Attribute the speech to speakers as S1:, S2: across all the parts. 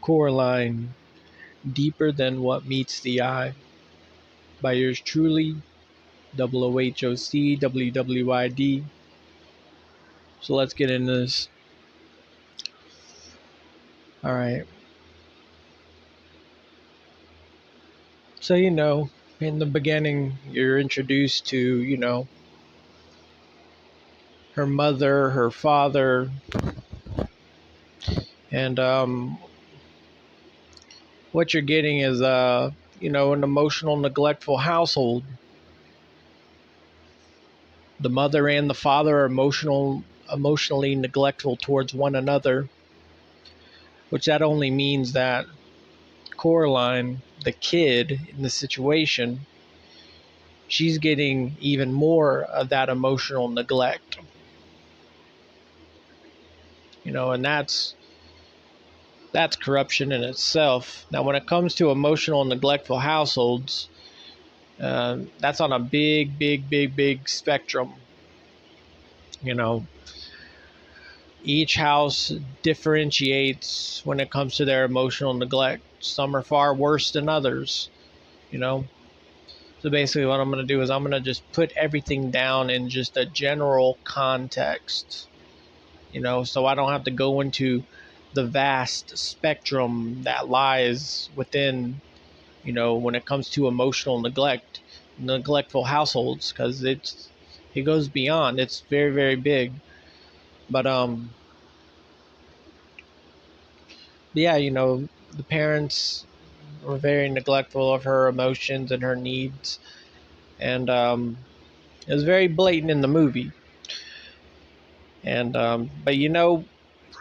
S1: Coraline, Deeper Than What Meets the Eye, by yours truly, 00HOCWWID. So let's get into this. Alright. So, in the beginning, you're introduced to, her mother, her father, and what you're getting is, an emotional, neglectful household. The mother and the father are emotionally neglectful towards one another, which that only means that Coraline, the kid in the situation, she's getting even more of that emotional neglect. And that's corruption in itself. Now, when it comes to emotional neglectful households, that's on a big, big, big, big spectrum. Each house differentiates when it comes to their emotional neglect. Some are far worse than others, So basically what I'm going to do is I'm going to just put everything down in just a general context, so I don't have to go into the vast spectrum that lies within, when it comes to emotional neglect, neglectful households, because it goes beyond. It's very, very big. But yeah, the parents were very neglectful of her emotions and her needs, and it was very blatant in the movie. And but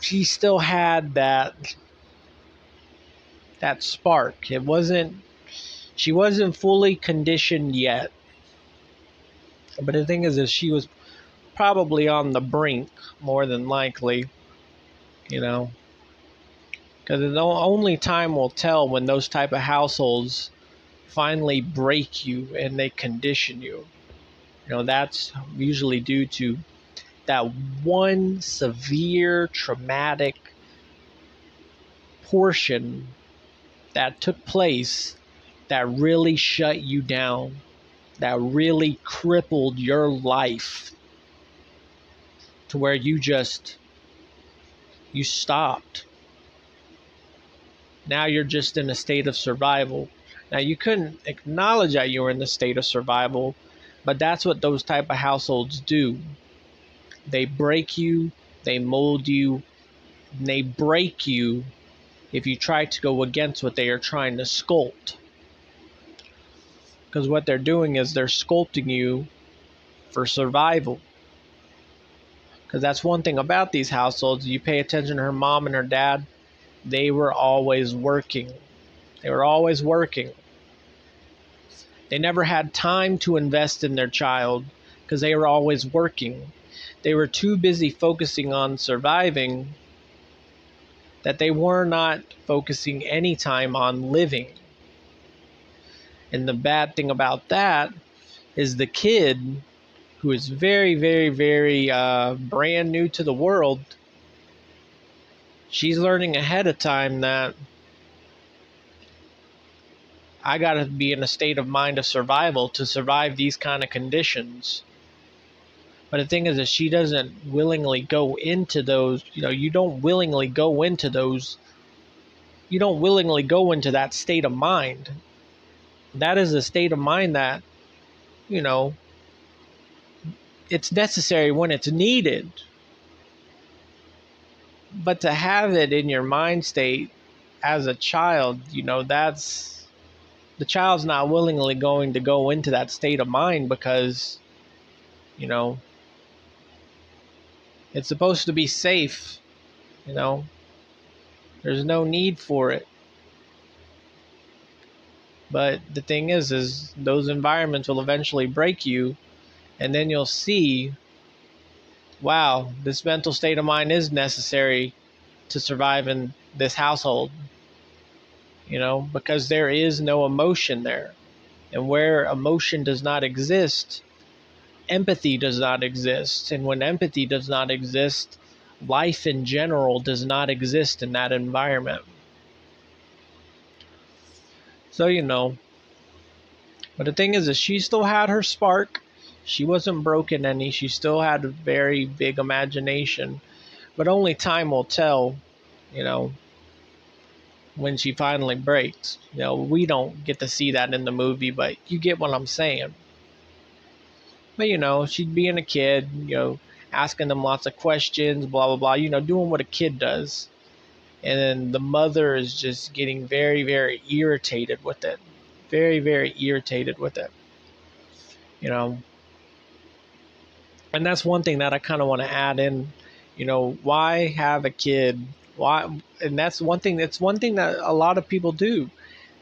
S1: she still had that spark. She wasn't fully conditioned yet. But the thing is she was probably on the brink, more than likely, because only time will tell when those type of households finally break you and they condition you. That's usually due to that one severe traumatic portion that took place that really shut you down, that really crippled your life to where you stopped. Now you're just in a state of survival. Now you couldn't acknowledge that you were in the state of survival, but that's what those type of households do. They break you, they mold you, and they break you if you try to go against what they are trying to sculpt. Because what they're doing is they're sculpting you for survival. Because that's one thing about these households. You pay attention to her mom and her dad, they were always working. They were always working. They never had time to invest in their child because they were always working. They were too busy focusing on surviving that they were not focusing any time on living. And the bad thing about that is the kid, who is very, very, very brand new to the world, she's learning ahead of time that I got to be in a state of mind of survival to survive these kind of conditions. But the thing is that she doesn't willingly go into those, you don't willingly go into that state of mind. That is a state of mind that, it's necessary when it's needed. But to have it in your mind state as a child, that's, the child's not willingly going to go into that state of mind because, it's supposed to be safe, There's no need for it. But the thing is those environments will eventually break you, and then you'll see, wow, this mental state of mind is necessary to survive in this household, because there is no emotion there. And where emotion does not exist, empathy does not exist. And when empathy does not exist, life in general does not exist in that environment. So, but the thing is she still had her spark. She wasn't broken any. She still had a very big imagination. But only time will tell, you know, when she finally breaks. We don't get to see that in the movie, but you get what I'm saying. But, she'd being a kid, asking them lots of questions, blah, blah, blah, doing what a kid does. And then the mother is just getting very, very irritated with it. Very, very irritated with it. And that's one thing that I kind of want to add in. Why have a kid? Why? And that's one thing that a lot of people do.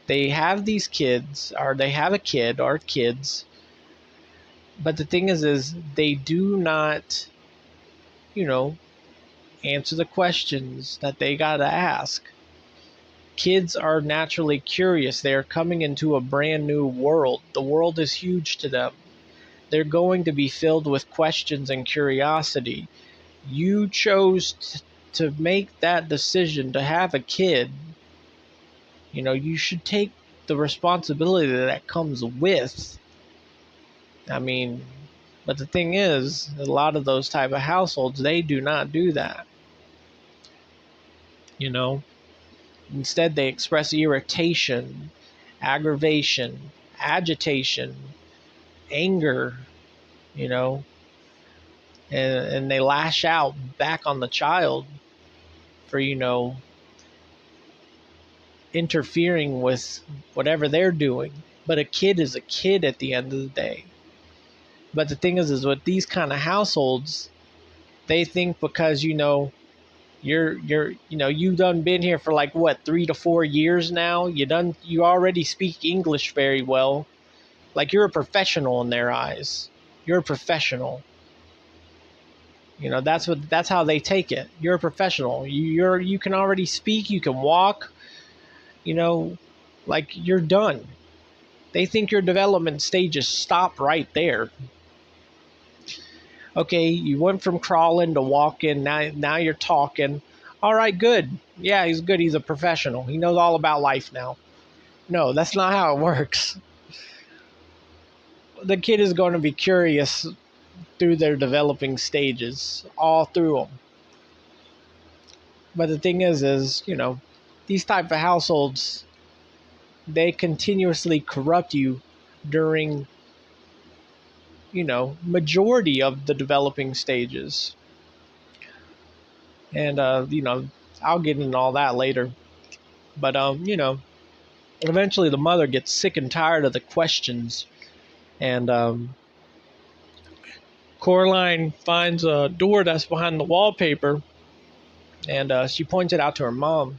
S1: They have these kids, or they have a kid or kids. But the thing is they do not, answer the questions that they got to ask. Kids are naturally curious. They are coming into a brand new world. The world is huge to them. They're going to be filled with questions and curiosity. You chose to make that decision to have a kid. You should take the responsibility that comes with. But the thing is, a lot of those type of households, they do not do that. Instead, they express irritation, aggravation, agitation, anger, and they lash out back on the child for, interfering with whatever they're doing. But a kid is a kid at the end of the day. But the thing is with these kind of households, they think because, you've done been here for 3 to 4 years now. You already speak English very well. You're a professional in their eyes. You're a professional. That's how they take it. You're a professional. You can already speak. You can walk. You're done. They think your development stages stop right there. Okay, you went from crawling to walking. Now you're talking. All right, good. Yeah, he's good. He's a professional. He knows all about life now. No, that's not how it works. The kid is going to be curious through their developing stages, all through them. But the thing is, these type of households, they continuously corrupt you during, majority of the developing stages. And, I'll get into all that later. But, eventually the mother gets sick and tired of the questions. And Coraline finds a door that's behind the wallpaper. And she points it out to her mom.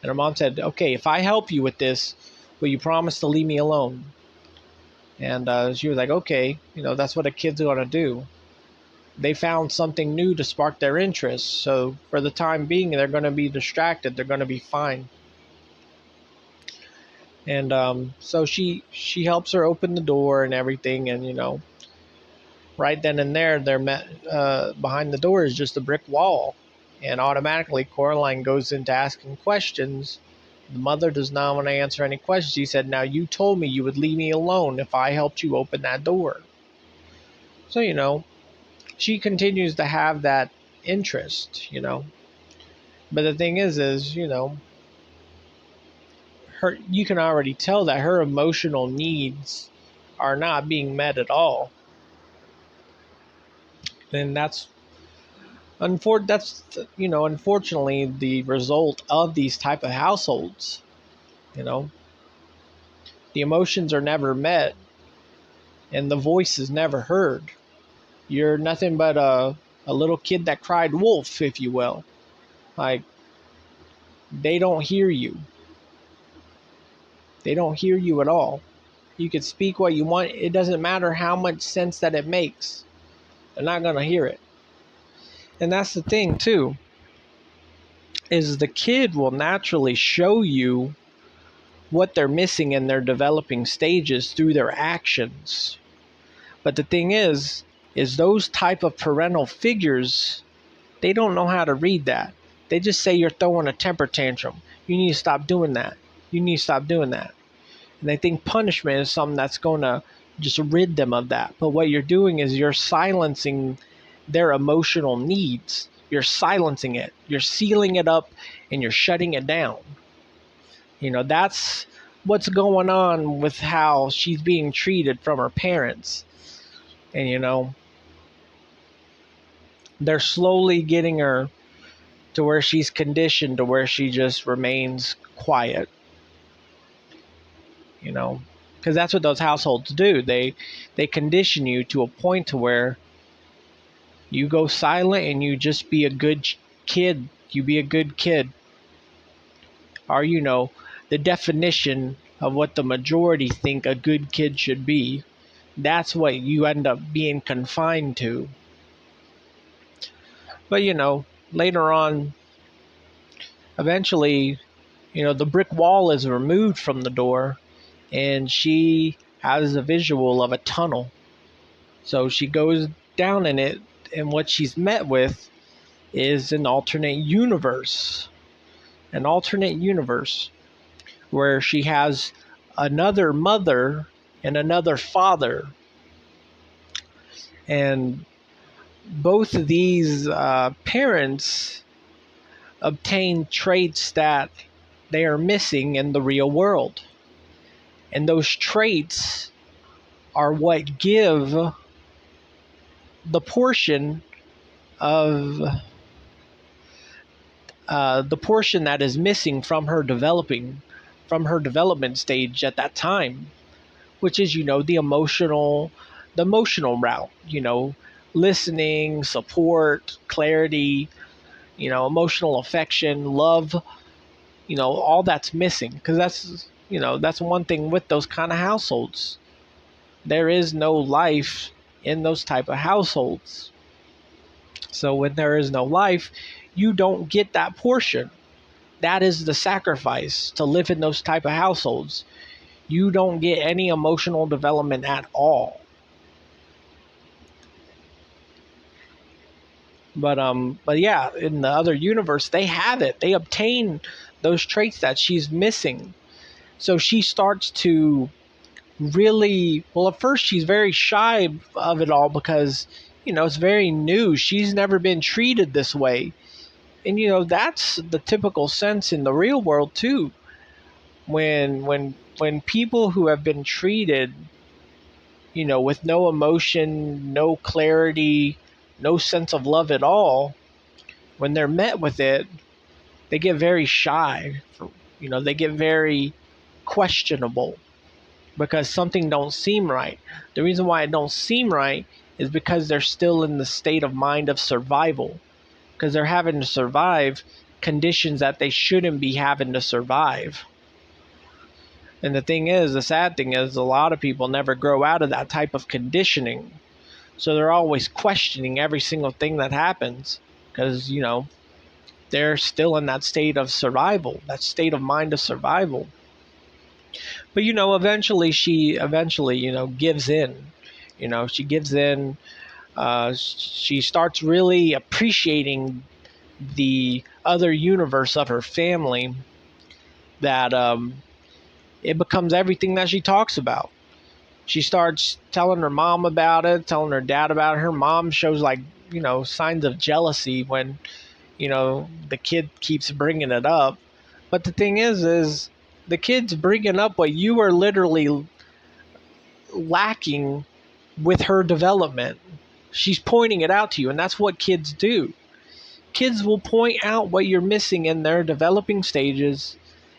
S1: And her mom said, okay, if I help you with this, will you promise to leave me alone? And she was like, okay, that's what a kid's going to do. They found something new to spark their interest. So for the time being, they're going to be distracted. They're going to be fine. And so she helps her open the door and everything. And, right then and there, they're met behind the door is just a brick wall. And automatically, Coraline goes into asking questions. The mother does not want to answer any questions. She said, now you told me you would leave me alone if I helped you open that door. So, she continues to have that interest, But the thing is, you can already tell that her emotional needs are not being met at all. And that's unfortunately the result of these type of households. The emotions are never met and the voice is never heard. You're nothing but a little kid that cried wolf, if you will. They don't hear you. They don't hear you at all. You can speak what you want. It doesn't matter how much sense that it makes. They're not going to hear it. And that's the thing, too, is the kid will naturally show you what they're missing in their developing stages through their actions. But the thing is those type of parental figures, they don't know how to read that. They just say you're throwing a temper tantrum. You need to stop doing that. You need to stop doing that. And they think punishment is something that's going to just rid them of that. But what you're doing is you're silencing their emotional needs. You're silencing it. You're sealing it up and you're shutting it down. That's what's going on with how she's being treated from her parents. And, they're slowly getting her to where she's conditioned to where she just remains quiet. Because that's what those households do. They condition you to a point to where you go silent and you just be a good kid. You be a good kid. Or, the definition of what the majority think a good kid should be. That's what you end up being confined to. But, later on, eventually, the brick wall is removed from the door and she has a visual of a tunnel. So she goes down in it, and what she's met with is an alternate universe. An alternate universe where she has another mother and another father. And both of these parents obtain traits that they are missing in the real world. And those traits are what give the portion of the portion that is missing from her development stage at that time, which is the emotional route. Listening, support, clarity, emotional affection, love. All that's missing, because that's one thing with those kind of households. There is no life in those type of households. So when there is no life, you don't get that portion. That is the sacrifice to live in those type of households. You don't get any emotional development at all. But yeah, in the other universe, they have it. They obtain those traits that she's missing. So she starts to really, well, at first she's very shy of it all because, it's very new. She's never been treated this way. And, that's the typical sense in the real world too. When people who have been treated, with no emotion, no clarity, no sense of love at all, when they're met with it, they get very shy. They get very questionable because something don't seem right. The reason why it don't seem right is because they're still in the state of mind of survival, because they're having to survive conditions that they shouldn't be having to survive. And the sad thing is, a lot of people never grow out of that type of conditioning. So they're always questioning every single thing that happens because, they're still in that state of survival, that state of mind of survival. But, eventually she gives in. She gives in. She starts really appreciating the other universe of her family, that it becomes everything that she talks about. She starts telling her mom about it, telling her dad about it. Her mom shows signs of jealousy when, the kid keeps bringing it up. But the thing is the kid's bringing up what you are literally lacking with her development. She's pointing it out to you, and that's what kids do. Kids will point out what you're missing in their developing stages,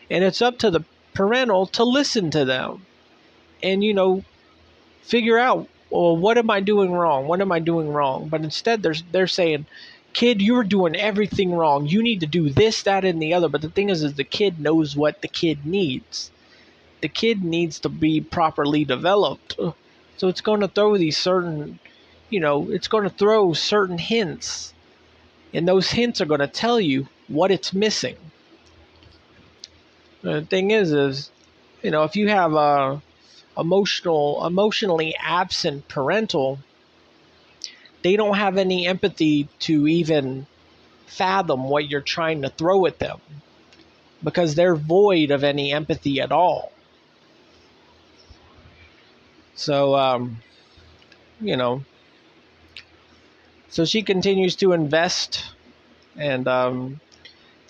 S1: and it's up to the parental to listen to them and, figure out, well, what am I doing wrong? What am I doing wrong? But instead, they're saying, kid, you're doing everything wrong. You need to do this, that, and the other. But the thing is the kid knows what the kid needs. The kid needs to be properly developed. So it's going to throw these certain, it's going to throw certain hints. And those hints are going to tell you what it's missing. The thing is, if you have a emotionally absent parental, they don't have any empathy to even fathom what you're trying to throw at them because they're void of any empathy at all. So, you know, so she continues to invest, and the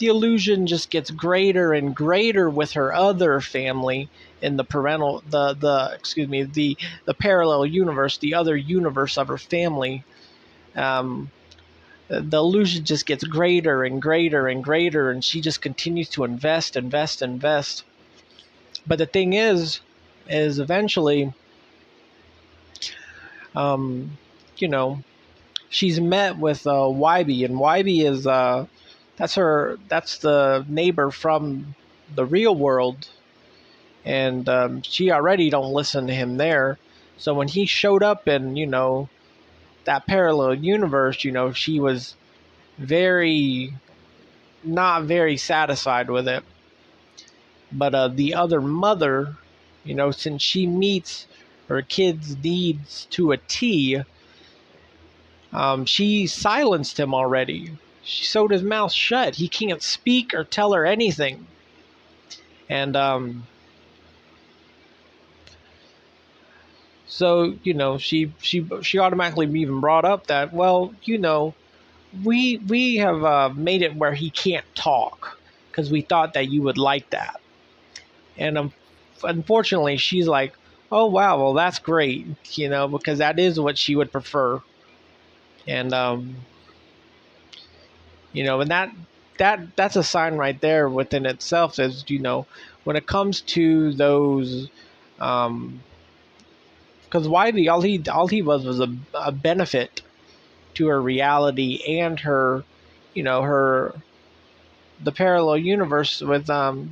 S1: illusion just gets greater and greater with her other family in the the parallel universe, the other universe of her family. The illusion just gets greater and greater and greater, and she just continues to invest. But the thing is eventually, you know, she's met with YB, and YB is that's the neighbor from the real world, and she already don't listen to him there. So when he showed up in that parallel universe, she was very not very satisfied with it. But the other mother, since she meets her kids' needs to a T, she silenced him already. She sewed his mouth shut. He can't speak or tell her anything. And so she automatically even brought up that, well, we have made it where he can't talk because we thought that you would like that. And unfortunately, she's like, oh wow, well that's great, because that is what she would prefer. And and that's a sign right there within itself, as when it comes to those, because YB, all he was a benefit to her reality and her, the parallel universe with the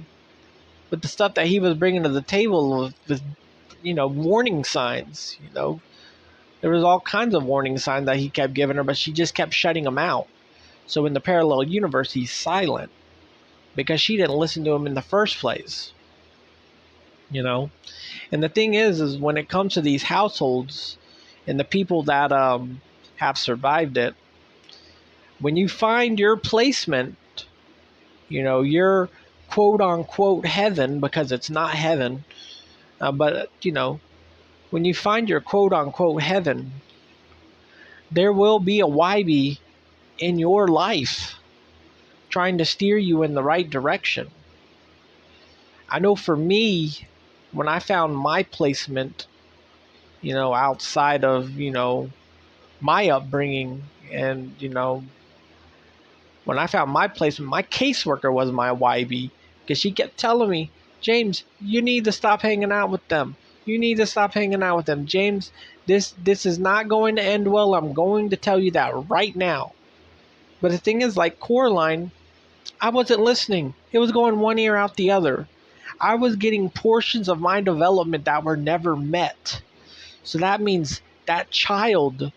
S1: stuff that he was bringing to the table with warning signs. There was all kinds of warning signs that he kept giving her, but she just kept shutting them out. So in the parallel universe, he's silent because she didn't listen to him in the first place. And the thing is when it comes to these households and the people that have survived it, when you find your placement, your quote unquote heaven, because it's not heaven, but when you find your quote unquote heaven, there will be a YB in your life trying to steer you in the right direction. I know for me, when I found my placement, outside of, my upbringing, and, when I found my placement, my caseworker was my YB, because she kept telling me, James, you need to stop hanging out with them. You need to stop hanging out with them. James, this is not going to end well. I'm going to tell you that right now. But the thing is, like Coraline, I wasn't listening. It was going one ear out the other. I was getting portions of my development that were never met. So that means that child,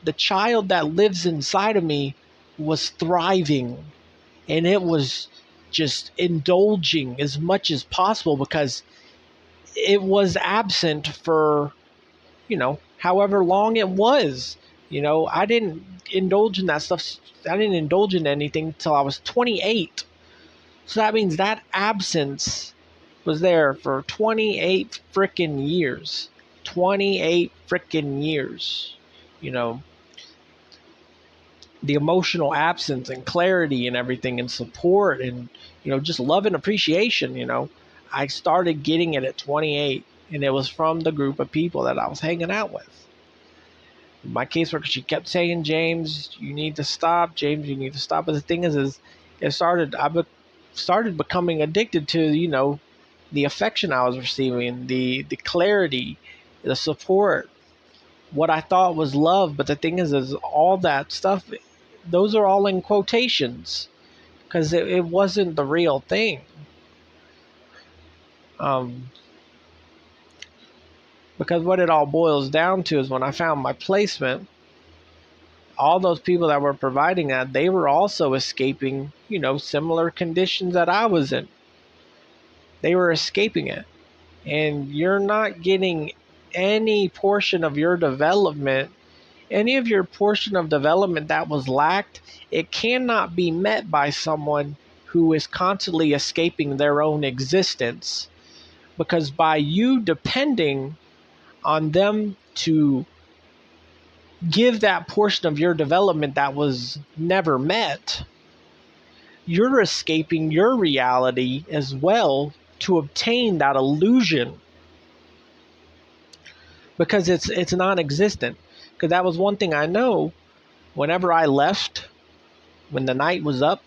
S1: the child that lives inside of me, was thriving. And it was just indulging as much as possible because it was absent for, however long it was. I didn't indulge in that stuff. I didn't indulge in anything until I was 28. So that means that absence was there for 28 frickin' years. 28 frickin' years. The emotional absence and clarity and everything and support and, just love and appreciation, I started getting it at 28, and it was from the group of people that I was hanging out with. My caseworker, she kept saying, James, you need to stop. James, you need to stop. But the thing is I started becoming addicted to, the affection I was receiving, the clarity, the support, what I thought was love. But the thing is all that stuff, those are all in quotations because it wasn't the real thing. Because what it all boils down to is when I found my placement, all those people that were providing that, they were also escaping, similar conditions that I was in. They were escaping it. And you're not getting any portion of your development, any of your portion of development that was lacked, it cannot be met by someone who is constantly escaping their own existence. Because by you depending on them to give that portion of your development that was never met, you're escaping your reality as well to obtain that illusion, because it's non-existent. Because that was one thing I know. Whenever I left, when the night was up,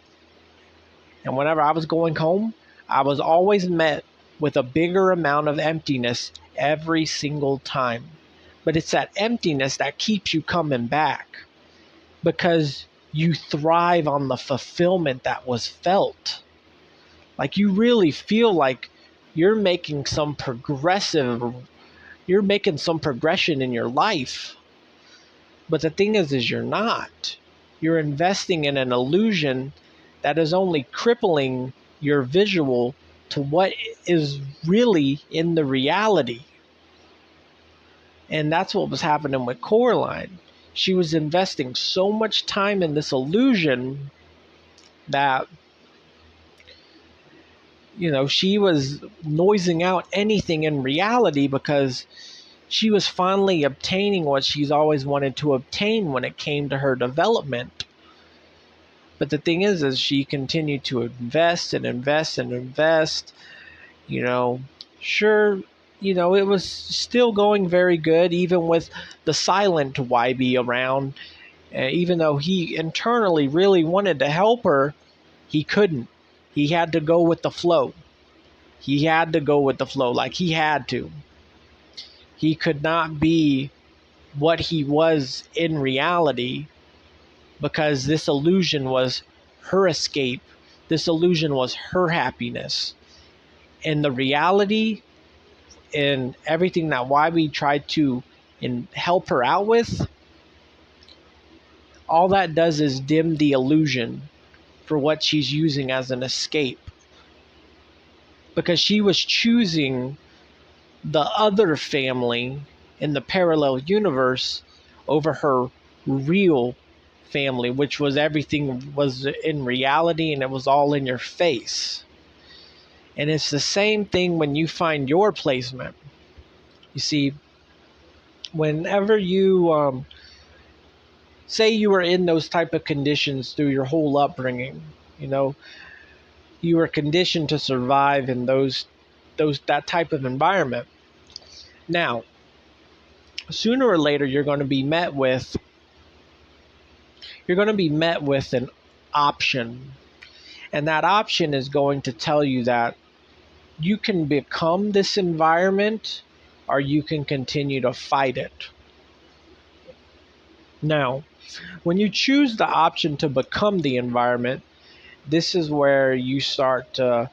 S1: and whenever I was going home, I was always met with a bigger amount of emptiness every single time. But it's that emptiness that keeps you coming back, because you thrive on the fulfillment that was felt. Like, you really feel like you're making some progression in your life. But the thing is you're not. You're investing in an illusion that is only crippling your visual to what is really in the reality. And that's what was happening with Coraline. She was investing so much time in this illusion that, she was noising out anything in reality, because she was finally obtaining what she's always wanted to obtain when it came to her development. But the thing is she continued to invest and invest and invest. Sure, it was still going very good, even with the silent YB around. Even though he internally really wanted to help her, he couldn't. He had to go with the flow. He had to go with the flow, like he had to. He could not be what he was in reality, because this illusion was her escape. This illusion was her happiness. And the reality and everything that YB tried to help her out with, all that does is dim the illusion for what she's using as an escape. Because she was choosing the other family in the parallel universe over her real family, which was everything was in reality and it was all in your face. And it's the same thing when you find your placement. You see, whenever you say you were in those type of conditions through your whole upbringing, you were conditioned to survive in that type of environment. Now, sooner or later, you're going to be met with an option. And that option is going to tell you that you can become this environment, or you can continue to fight it. Now, when you choose the option to become the environment, this is where you start to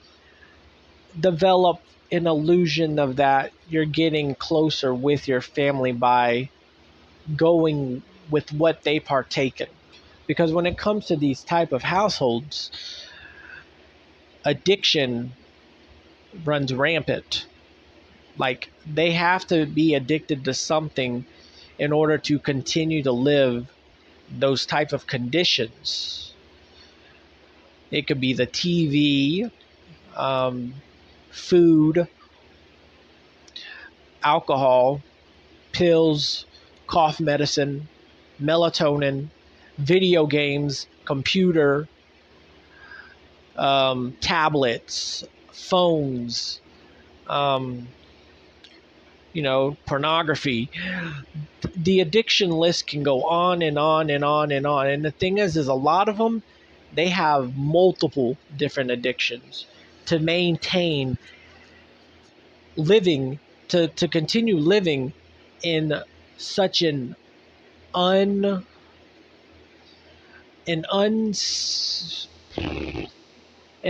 S1: develop an illusion of that you're getting closer with your family by going with what they partake in. Because when it comes to these type of households, addiction runs rampant. Like, they have to be addicted to something in order to continue to live those type of conditions. It could be the TV, food, alcohol, pills, cough medicine, melatonin, video games, computer, tablets, phones, pornography. The addiction list can go on and on and on and on. And the thing is a lot of them, they have multiple different addictions to maintain living, to continue living in such an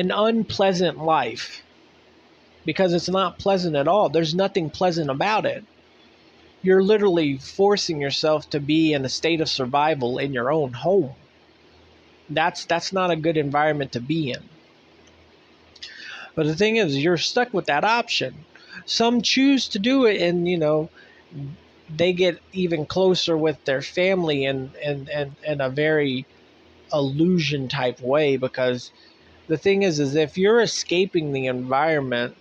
S1: unpleasant life, because it's not pleasant at all. There's nothing pleasant about it. You're literally forcing yourself to be in a state of survival in your own home. That's not a good environment to be in. But the thing is, you're stuck with that option. Some choose to do it, and they get even closer with their family in a very illusion type way. Because the thing is if you're escaping the environment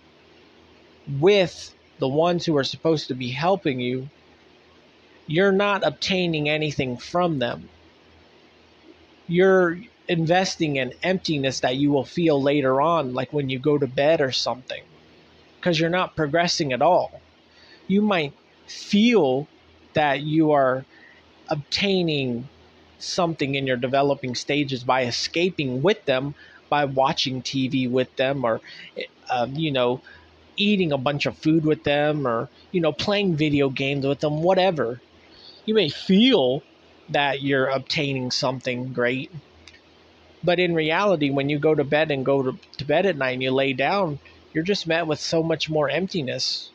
S1: with the ones who are supposed to be helping you, you're not obtaining anything from them. You're investing in emptiness that you will feel later on, like when you go to bed or something, because you're not progressing at all. You might feel that you are obtaining something in your developing stages by escaping with them, by watching TV with them, or you know, eating a bunch of food with them, or playing video games with them, whatever. You may feel that you're obtaining something great, but in reality, when you go to bed and go to bed at night and you lay down, you're just met with so much more emptiness.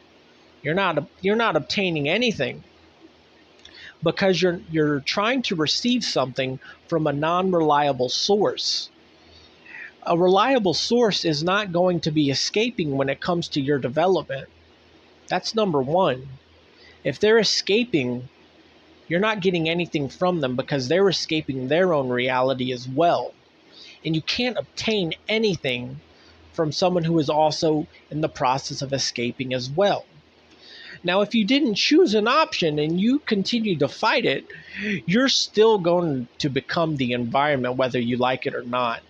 S1: You're not obtaining anything, because you're trying to receive something from a non-reliable source. A reliable source is not going to be escaping when it comes to your development. That's number one. If they're escaping, you're not getting anything from them, because they're escaping their own reality as well. And you can't obtain anything from someone who is also in the process of escaping as well. Now, if you didn't choose an option and you continue to fight it, you're still going to become the environment, whether you like it or not.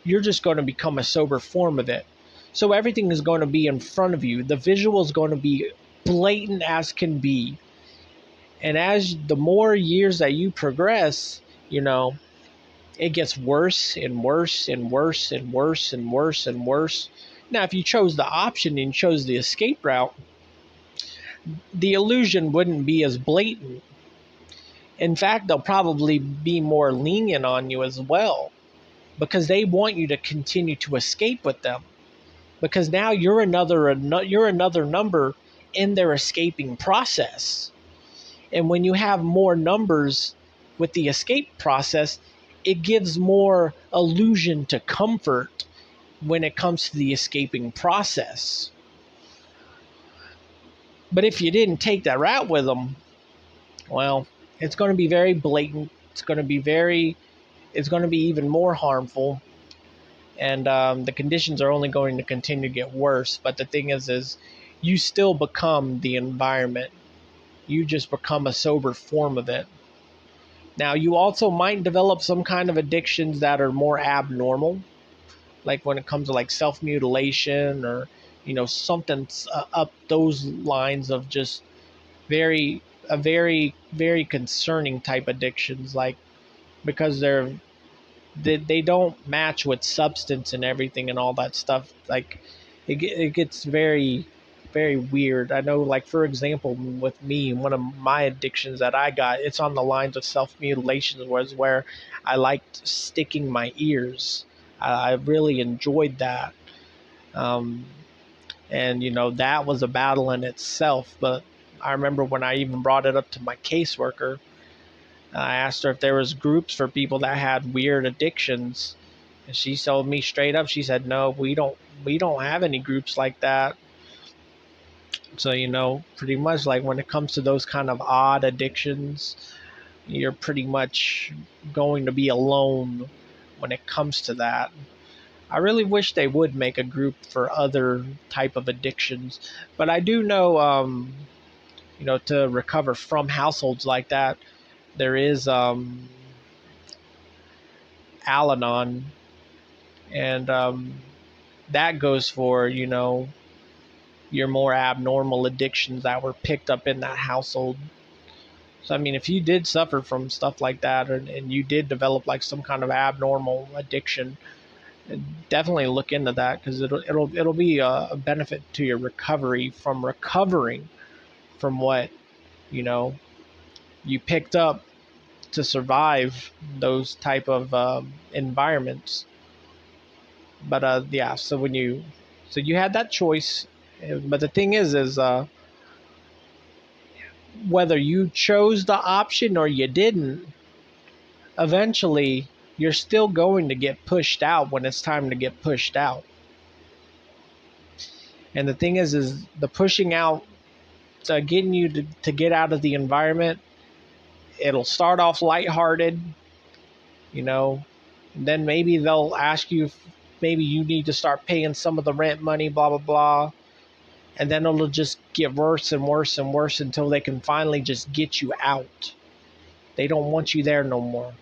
S1: You're just going to become a sober form of it. So everything is going to be in front of you. The visual is going to be blatant as can be. And as the more years that you progress, it gets worse and worse and worse and worse and worse and worse. Now, if you chose the option and chose the escape route, the illusion wouldn't be as blatant. In fact, they'll probably be more lenient on you as well, because they want you to continue to escape with them. Because now you're another number in their escaping process. And when you have more numbers with the escape process, it gives more illusion to comfort when it comes to the escaping process. But if you didn't take that route with them, well, it's going to be very blatant. It's going to be even more harmful. And the conditions are only going to continue to get worse. But the thing is you still become the environment. You just become a sober form of it. Now, you also might develop some kind of addictions that are more abnormal, like when it comes to like self-mutilation, or something up those lines of just very very concerning type addictions, like because they don't match with substance and everything and all that stuff. Like it gets very very weird. I know, like, for example, with me, one of my addictions that I got, it's on the lines of self-mutilation, was where I liked sticking my ears. I really enjoyed that. And that was a battle in itself. But I remember when I even brought it up to my caseworker, I asked her if there was groups for people that had weird addictions, and she told me straight up, she said, no, we don't have any groups like that. So, pretty much, like, when it comes to those kind of odd addictions, you're pretty much going to be alone when it comes to that. I really wish they would make a group for other type of addictions. But I do know, to recover from households like that, there is Al-Anon. And that goes for, your more abnormal addictions that were picked up in that household. So, I mean, if you did suffer from stuff like that, and you did develop like some kind of abnormal addiction, definitely look into that, because it'll be a benefit to your recovery from recovering from what you picked up to survive those type of environments. But yeah, so you had that choice. But the thing is whether you chose the option or you didn't, eventually you're still going to get pushed out when it's time to get pushed out. And the thing is the pushing out, getting you to get out of the environment, it'll start off lighthearted, and then maybe they'll ask you if maybe you need to start paying some of the rent money, blah, blah, blah. And then it'll just get worse and worse and worse until they can finally just get you out. They don't want you there no more.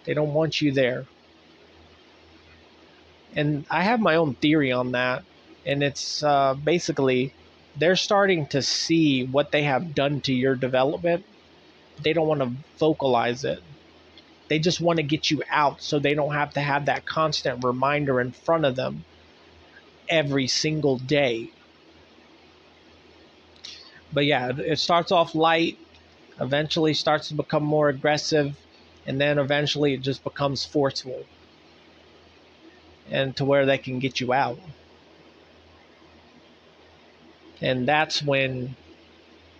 S1: They don't want you there. And I have my own theory on that. And it's basically they're starting to see what they have done to your development. They don't want to vocalize it. They just want to get you out so they don't have to have that constant reminder in front of them every single day. But yeah, it starts off light, eventually starts to become more aggressive, and then eventually it just becomes forceful. And to where they can get you out. And that's when,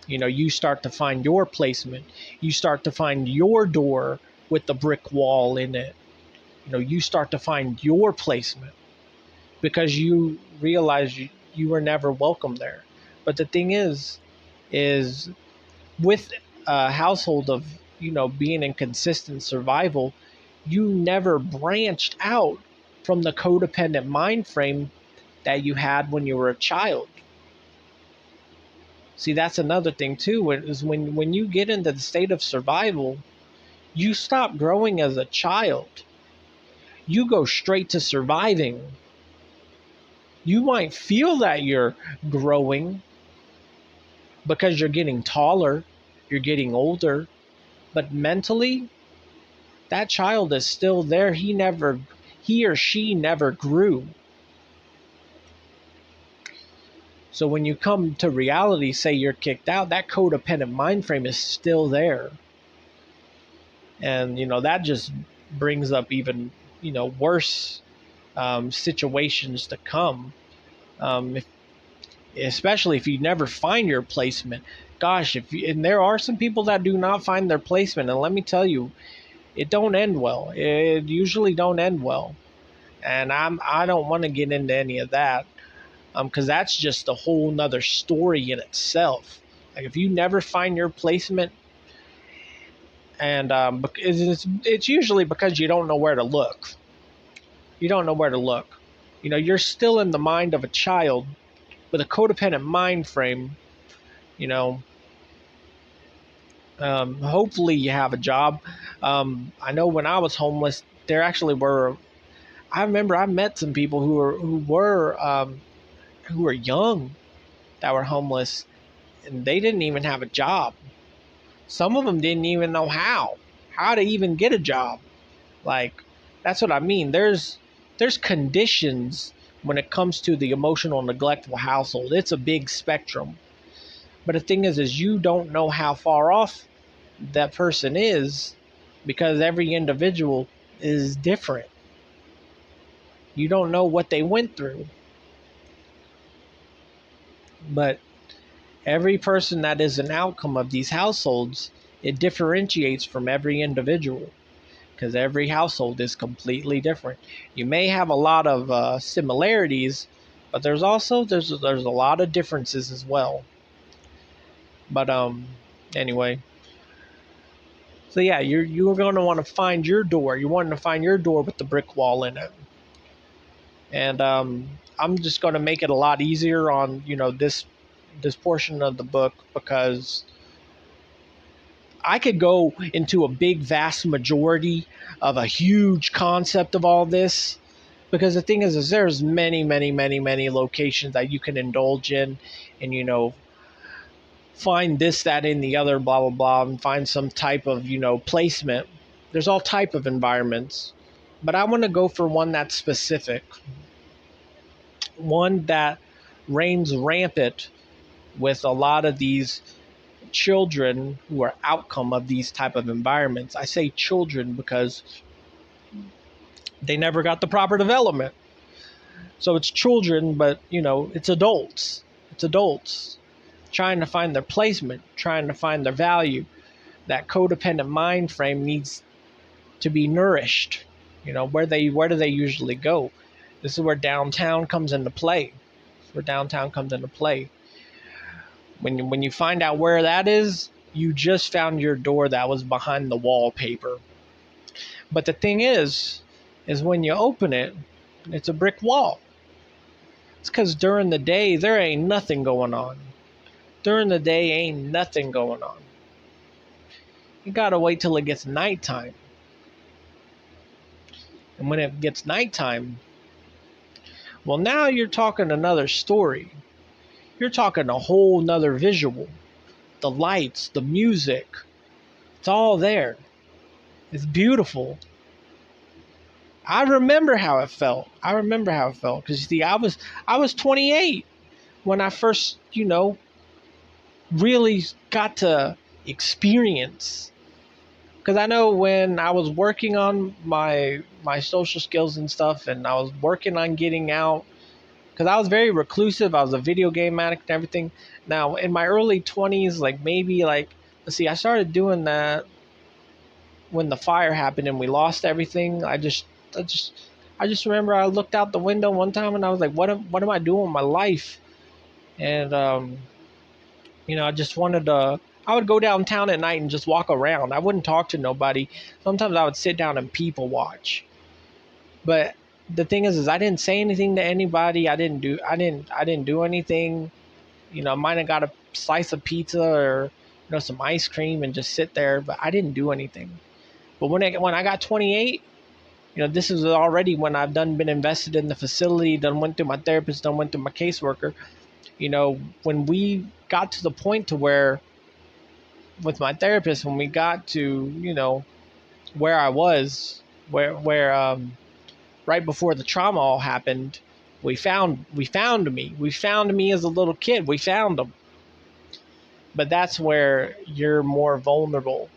S1: you start to find your placement. You start to find your door with the brick wall in it. You start to find your placement because you realize you were never welcome there. But the thing is with a household of, being in consistent survival, you never branched out from the codependent mind frame that you had when you were a child. See, that's another thing too, is when you get into the state of survival, you stop growing as a child. You go straight to surviving. You might feel that you're growing because you're getting taller, you're getting older, but mentally, that child is still there. He or she never grew. So when you come to reality, say you're kicked out, that codependent mind frame is still there. And, that just brings up even, worse situations to come. Especially if you never find your placement. Gosh, and there are some people that do not find their placement. And let me tell you, it don't end well. It usually don't end well. And I don't want to get into any of that. Because that's just a whole nother story in itself. Like if you never find your placement, and it's usually because you don't know where to look. You don't know where to look. You're still in the mind of a child with a codependent mind frame. Hopefully you have a job. I know when I was homeless, there actually were. I remember I met some people who were young that were homeless, and they didn't even have a job. Some of them didn't even know how to even get a job. Like, that's what I mean. There's conditions when it comes to the emotional neglectful household. It's a big spectrum. But the thing is you don't know how far off that person is because every individual is different. You don't know what they went through. But every person that is an outcome of these households, it differentiates from every individual because every household is completely different. You may have a lot of similarities, but there's a lot of differences as well. But anyway, so yeah, you're going to want to find your door. You're wanting to find your door with the brick wall in it. And I'm just going to make it a lot easier on this portion of the book because I could go into a big vast majority of a huge concept of all this, because the thing is there's many locations that you can indulge in and find this, that, and the other, blah blah blah, and find some type of placement. There's all type of environments, but I want to go for one that's specific, one that reigns rampant with a lot of these children who are outcome of these type of environments. I say children because they never got the proper development. So it's children, but it's adults. It's adults trying to find their placement, trying to find their value. That codependent mind frame needs to be nourished. Where do they usually go? This is where downtown comes into play. When you find out where that is, you just found your door that was behind the wallpaper. But the thing is when you open it, it's a brick wall. It's because during the day, there ain't nothing going on. During the day, ain't nothing going on. You gotta wait till it gets nighttime. And when it gets nighttime, well, now you're talking another story. You're talking a whole nother visual. The lights, the music, it's all there. It's beautiful. I remember how it felt. Because you see, I was 28 when I first, really got to experience. Because I know when I was working on my social skills and stuff, and I was working on getting out, because I was very reclusive. I was a video game addict and everything. Now, in my early 20s, let's see, I started doing that when the fire happened and we lost everything. I just remember I looked out the window one time and I was like, what am I doing with my life? And, I just I would go downtown at night and just walk around. I wouldn't talk to nobody. Sometimes I would sit down and people watch. But the thing is I didn't say anything to anybody. I didn't do anything. I might have got a slice of pizza or, some ice cream and just sit there, but I didn't do anything. But when I got 28, this is already when I've been invested in the facility, went through my therapist, went through my caseworker. When we got to the point to where, with my therapist, when we got to, where I was, where right before the trauma all happened, we found me. We found me as a little kid. We found him. But that's where you're more vulnerable.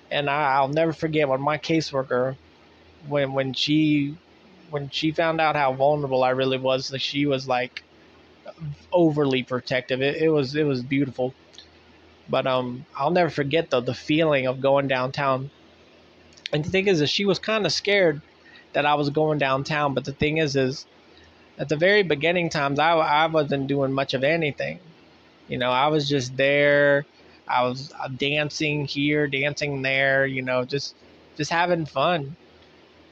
S1: And I'll never forget when my caseworker, when she found out how vulnerable I really was, she was like overly protective. It was beautiful. But I'll never forget the feeling of going downtown. And the thing is she was kind of scared that I was going downtown. But the thing is at the very beginning times, I wasn't doing much of anything. I was just there. I was dancing here, dancing there, just having fun.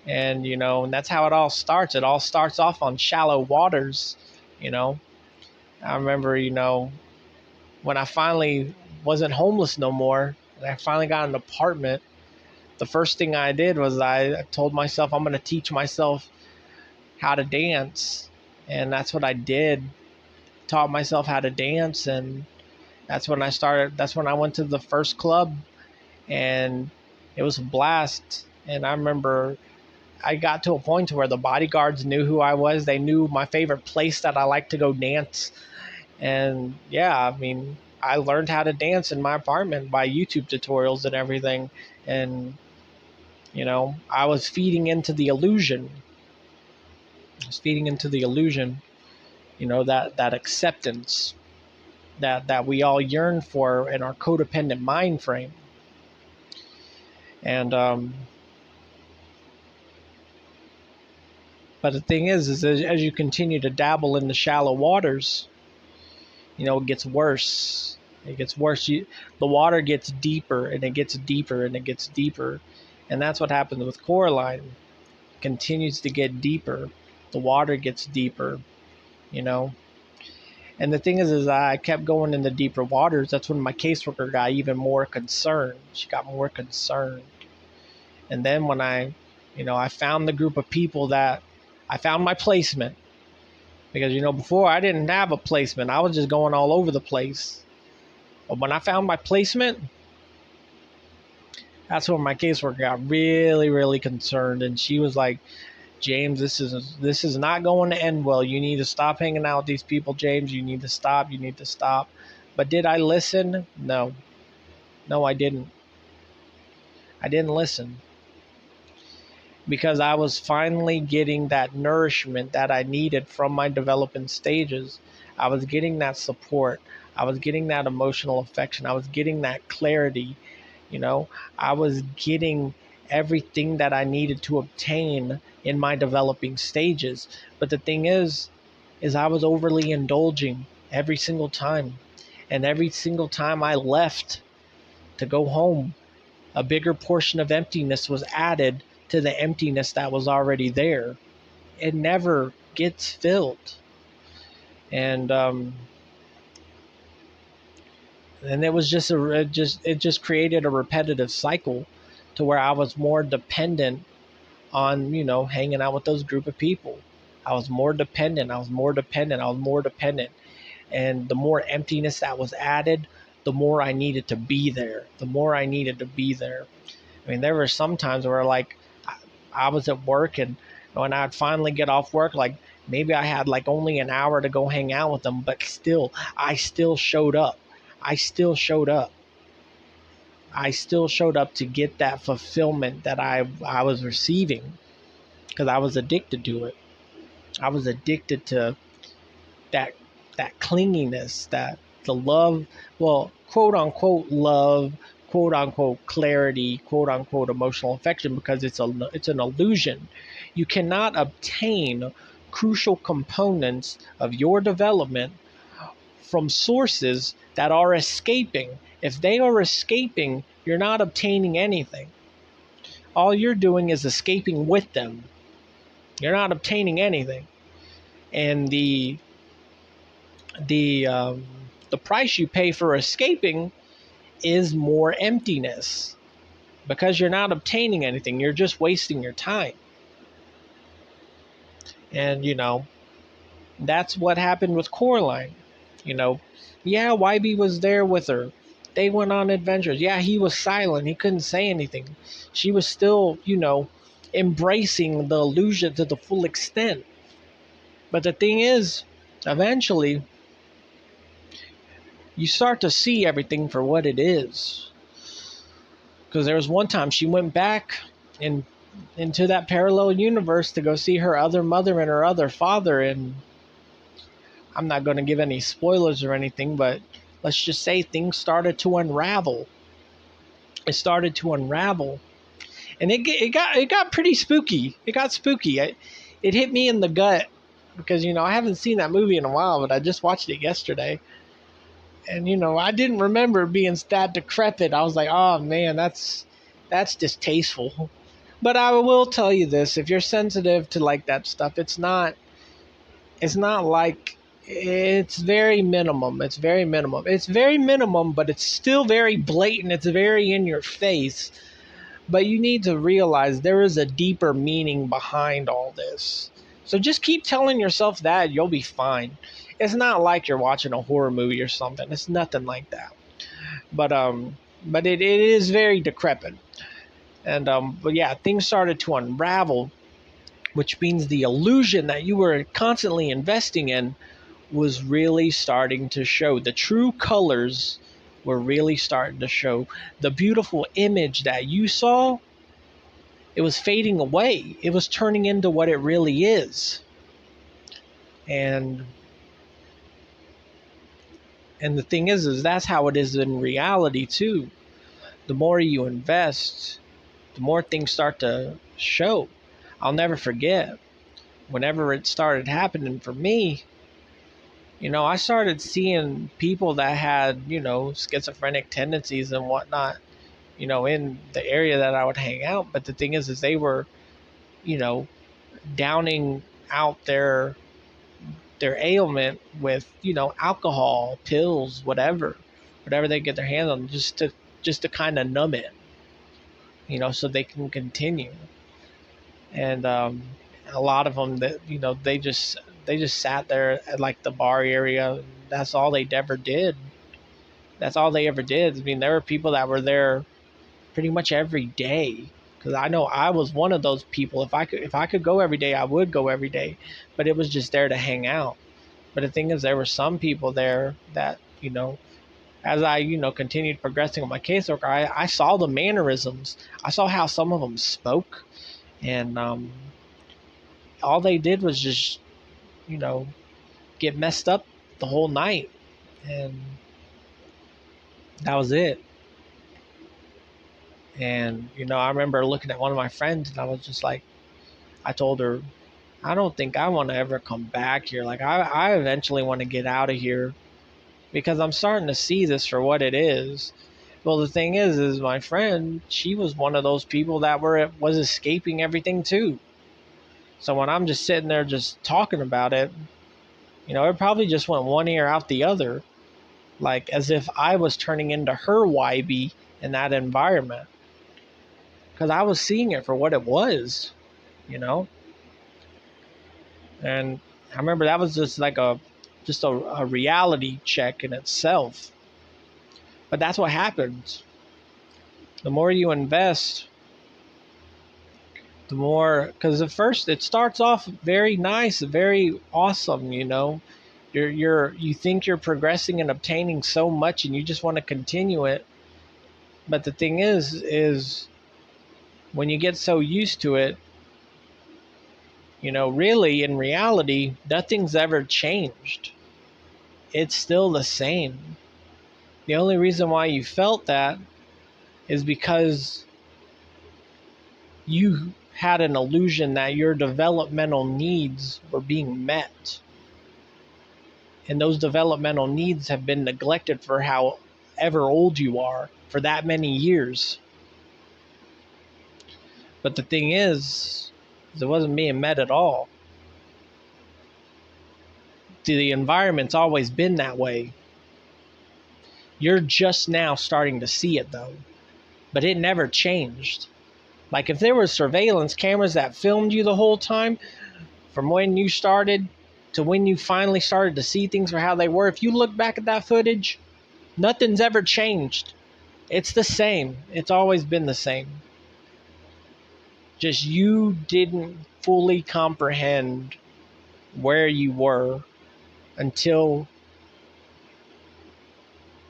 S1: And, and that's how it all starts. It all starts off on shallow waters, I remember, when I finally wasn't homeless no more, and I finally got an apartment, the first thing I did was I told myself I'm going to teach myself how to dance. And that's what I did. Taught myself how to dance, and that's when I went to the first club, and it was a blast. And I remember I got to a point to where the bodyguards knew who I was. They knew my favorite place that I like to go dance. And yeah, I learned how to dance in my apartment by YouTube tutorials and everything. And, I was feeding into the illusion. That acceptance that we all yearn for in our codependent mind frame. And but the thing is as you continue to dabble in the shallow waters, it gets worse. The water gets deeper and it gets deeper and it gets deeper. And that's what happens with Coraline. It continues to get deeper. The water gets deeper, And the thing is I kept going in the deeper waters. That's when my caseworker got even more concerned. She got more concerned. And then when I found the group of people that I found my placement. Because, before I didn't have a placement. I was just going all over the place. But when I found my placement, that's when my caseworker got really, really concerned. And she was like, James, this is not going to end well. You need to stop hanging out with these people, James. You need to stop. But did I listen? No, I didn't. I didn't listen. Because I was finally getting that nourishment that I needed from my development stages. I was getting that support. I was getting that emotional affection. I was getting that clarity. I was getting everything that I needed to obtain in my developing stages. But the thing is I was overly indulging every single time. And every single time I left to go home, a bigger portion of emptiness was added to the emptiness that was already there. It never gets filled. and it was just it just created a repetitive cycle to where I was more dependent on, hanging out with those group of people. I was more dependent. I was more dependent. I was more dependent. And the more emptiness that was added, the more I needed to be there. The more I needed to be there. I mean, there were some times where, like, I was at work, and when I'd finally get off work, like, maybe I had like only an hour to go hang out with them, but still, I still showed up. I still showed up. I still showed up to get that fulfillment that I was receiving, because I was addicted to it. I was addicted to that that clinginess, that the love, well, quote unquote love, quote unquote clarity, quote unquote emotional affection, because it's an illusion. You cannot obtain crucial components of your development from sources that are escaping. If they are escaping, you're not obtaining anything. All you're doing is escaping with them. You're not obtaining anything. And the the price you pay for escaping is more emptiness, because you're not obtaining anything. You're just wasting your time. And that's what happened with Coraline. Yeah, YB was there with her. They went on adventures. Yeah, he was silent. He couldn't say anything. She was still, embracing the illusion to the full extent. But the thing is, eventually, you start to see everything for what it is. Because there was one time she went back into that parallel universe to go see her other mother and her other father. And I'm not going to give any spoilers or anything, but let's just say things started to unravel. It started to unravel. And it got pretty spooky. It got spooky. It hit me in the gut, because, I haven't seen that movie in a while, but I just watched it yesterday. And, I didn't remember being that decrepit. I was like, oh, man, that's distasteful. But I will tell you this. If you're sensitive to, like, that stuff, it's not like, it's very minimum. It's very minimum. It's very minimum, but it's still very blatant. It's very in your face. But you need to realize there is a deeper meaning behind all this. So just keep telling yourself that. You'll be fine. It's not like you're watching a horror movie or something. It's nothing like that. But it is very decrepit. And but yeah, things started to unravel, which means the illusion that you were constantly investing in was really starting to show. The true colors were really starting to show. The beautiful image that you saw, it was fading away. It was turning into what it really is. And the thing is that's how it is in reality too. The more you invest, the more things start to show. I'll never forget, whenever it started happening for me, I started seeing people that had, schizophrenic tendencies and whatnot, in the area that I would hang out. But the thing is they were, downing out their ailment with, alcohol, pills, whatever they get their hands on, just to kind of numb it, so they can continue. And a lot of them that, they just sat there at like the bar area. That's all they ever did. That's all they ever did. I mean, there were people that were there pretty much every day. Because I know I was one of those people. If I could go every day, I would go every day. But it was just there to hang out. But the thing is, there were some people there that, as I, continued progressing on my casework, I saw the mannerisms. I saw how some of them spoke. And all they did was just, get messed up the whole night. And that was it. And, I remember looking at one of my friends, and I was just like, I told her, I don't think I want to ever come back here. Like, I eventually want to get out of here, because I'm starting to see this for what it is. Well, the thing is my friend, she was one of those people that was escaping everything too. So when I'm just sitting there just talking about it, It probably just went one ear out the other, like as if I was turning into her YB in that environment. Because I was seeing it for what it was, you know? And I remember that was just like a reality check in itself. But that's what happens. The more you invest, the more, because at first it starts off very nice, very awesome, you think you're progressing and obtaining so much and you just want to continue it. But the thing is when you get so used to it, really in reality, nothing's ever changed. It's still the same. The only reason why you felt that is because you had an illusion that your developmental needs were being met. And those developmental needs have been neglected for however old you are, for that many years. But the thing is it wasn't being met at all. The environment's always been that way. You're just now starting to see it, though. But it never changed. Like if there were surveillance cameras that filmed you the whole time, from when you started to when you finally started to see things for how they were, if you look back at that footage, nothing's ever changed. It's the same. It's always been the same. Just you didn't fully comprehend where you were until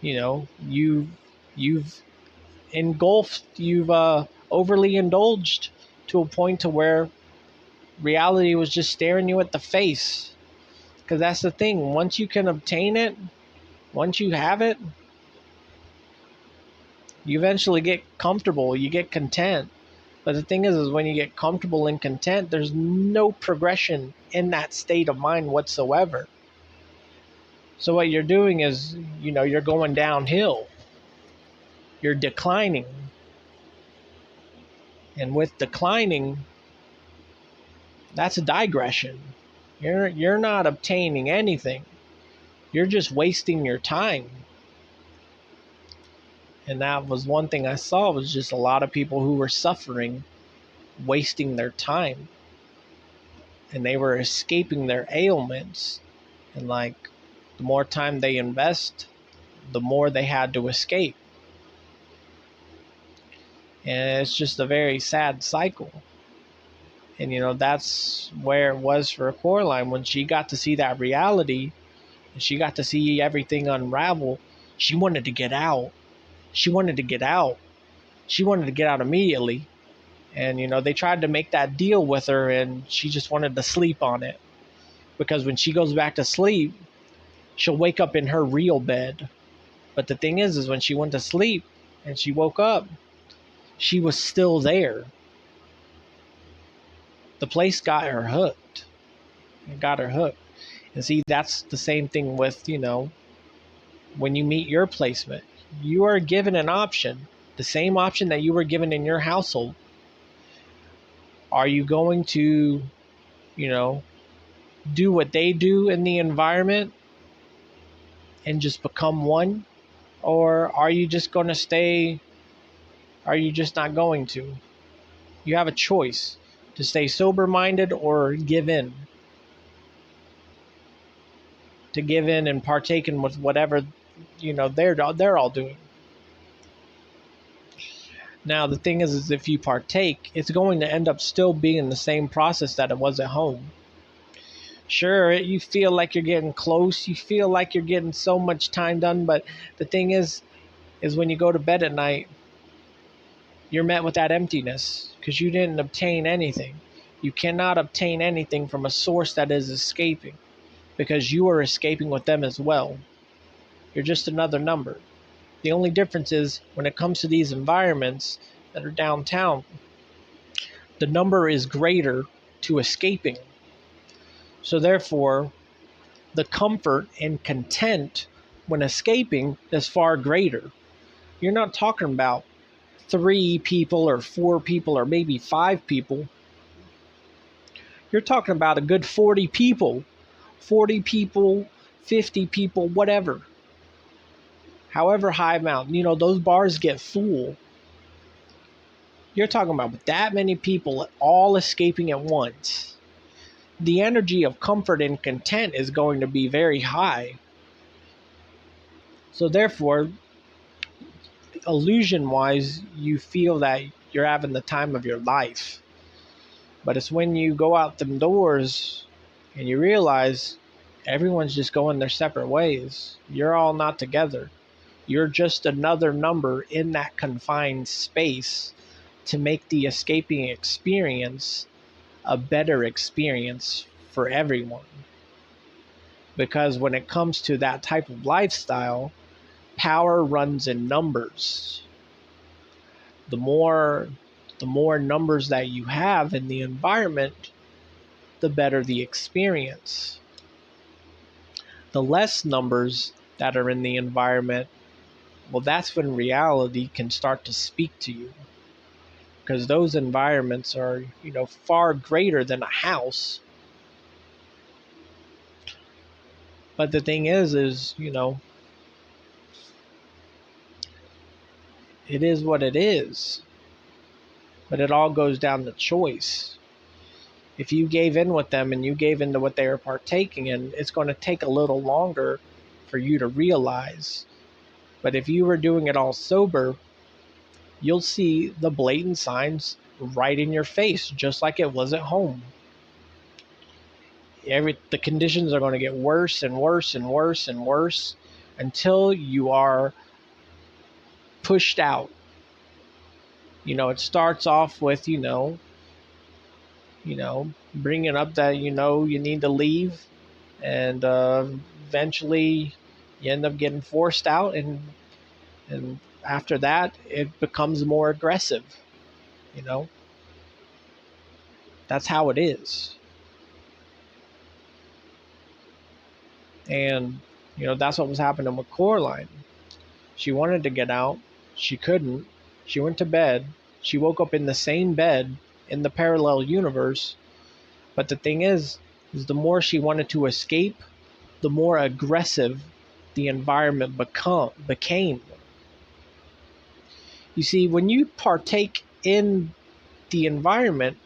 S1: you've engulfed, you've overly indulged to a point to where reality was just staring you at the face. Because that's the thing, once you can obtain it, once you have it, you eventually get comfortable, you get content. But the thing is when you get comfortable and content, there's no progression in that state of mind whatsoever. So what you're doing is, you're going downhill. You're declining. And with declining, that's a digression. You're not obtaining anything. You're just wasting your time. And that was one thing I saw, was just a lot of people who were suffering, wasting their time. And they were escaping their ailments. And the more time they invest, the more they had to escape. And it's just a very sad cycle. And that's where it was for Coraline. When she got to see that reality, and she got to see everything unravel, she wanted to get out. She wanted to get out. She wanted to get out immediately. And they tried to make that deal with her, and she just wanted to sleep on it. Because when she goes back to sleep, she'll wake up in her real bed. But the thing is when she went to sleep and she woke up, she was still there. The place got her hooked. It got her hooked. And see, that's the same thing with, when you meet your placement. You are given an option, the same option that you were given in your household. Are you going to, do what they do in the environment and just become one? Or are you just going to stay? Are you just not going to? You have a choice to stay sober-minded or give in. To give in and partake in with whatever, they're all doing. Now, the thing is if you partake, it's going to end up still being the same process that it was at home. Sure, you feel like you're getting close. You feel like you're getting so much time done. But the thing is when you go to bed at night, you're met with that emptiness because you didn't obtain anything. You cannot obtain anything from a source that is escaping, because you are escaping with them as well. You're just another number. The only difference is when it comes to these environments that are downtown, the number is greater to escaping. So therefore, the comfort and content when escaping is far greater. You're not talking about 3 people or 4 people or maybe 5 people. You're talking about a good 40 people 40 people, 50 people, whatever. However high amount, those bars get full. You're talking about that many people all escaping at once. The energy of comfort and content is going to be very high. So therefore, illusion-wise, you feel that you're having the time of your life. But it's when you go out them doors and you realize everyone's just going their separate ways. You're all not together. You're just another number in that confined space to make the escaping experience a better experience for everyone. Because when it comes to that type of lifestyle, power runs in numbers. The more numbers that you have in the environment, the better the experience. The less numbers that are in the environment, well, that's when reality can start to speak to you. Because those environments are, far greater than a house. But the thing is, it is what it is. But it all goes down to choice. If you gave in with them and you gave into what they were partaking in, it's going to take a little longer for you to realize. But if you were doing it all sober, you'll see the blatant signs right in your face, just like it was at home. The conditions are going to get worse and worse and worse and worse until you are pushed out. It starts off with, bringing up that, you need to leave. And eventually you end up getting forced out. And after that, it becomes more aggressive. That's how it is. And, that's what was happening with Coraline. She wanted to get out. She couldn't. She went to bed. She woke up in the same bed in the parallel universe. But the thing is the more she wanted to escape, the more aggressive the environment became. You see, when you partake in the environment,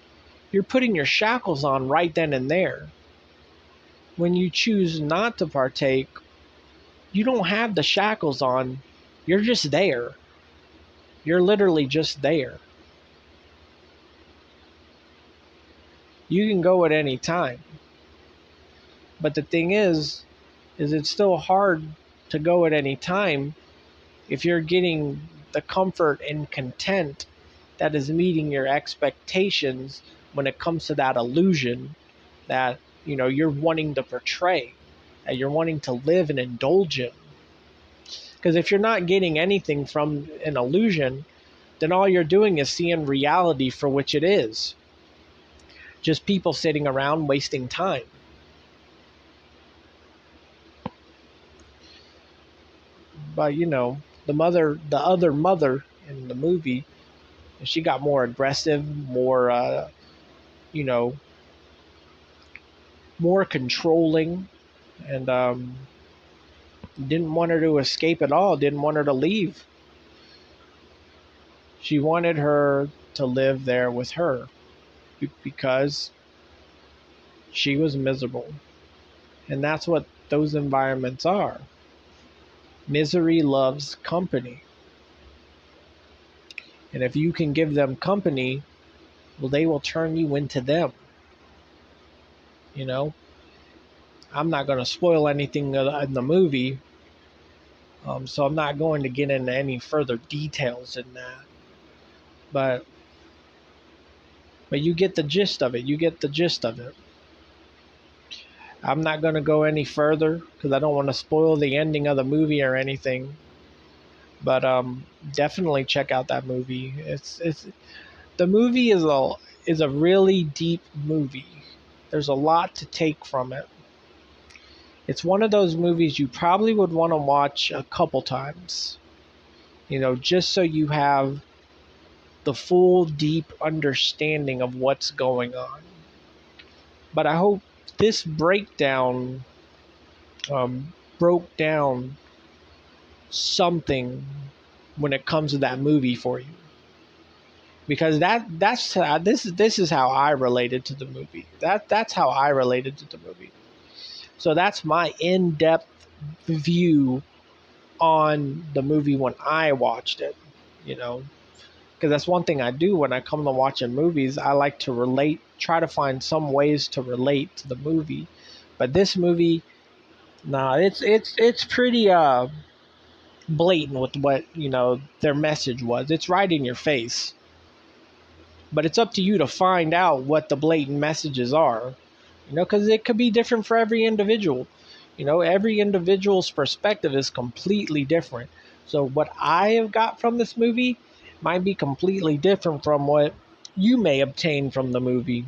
S1: you're putting your shackles on right then and there. When you choose not to partake, you don't have the shackles on. You're just there. You're literally just there. You can go at any time. But the thing is it's still hard to go at any time if you're getting the comfort and content that is meeting your expectations when it comes to that illusion that, you're wanting to portray, that you're wanting to live and indulge in. Because if you're not getting anything from an illusion, then all you're doing is seeing reality for which it is. Just people sitting around wasting time. But, the other mother in the movie, she got more aggressive, more, more controlling, and didn't want her to escape at all, didn't want her to leave. She wanted her to live there with her because she was miserable. And that's what those environments are. Misery loves company. And if you can give them company, well, they will turn you into them. I'm not going to spoil anything in the movie, so I'm not going to get into any further details in that. But you get the gist of it. I'm not going to go any further because I don't want to spoil the ending of the movie or anything. But definitely check out that movie. The movie is a really deep movie. There's a lot to take from it. It's one of those movies you probably would want to watch a couple times. Just so you have the full deep understanding of what's going on. But I hope this breakdown broke down something when it comes to that movie for you, because this is how I related to the movie. That's how I related to the movie. So that's my in-depth view on the movie when I watched it, you know, because that's one thing I do when I come to watching movies. I like to relate, try to find some ways to relate to the movie. But this movie, nah, it's pretty blatant with what, you know, their message was. It's right in your face. But it's up to you to find out what the blatant messages are, you know, because it could be different for every individual. You know, every individual's perspective is completely different. So what I have got from this movie might be completely different from what you may obtain from the movie.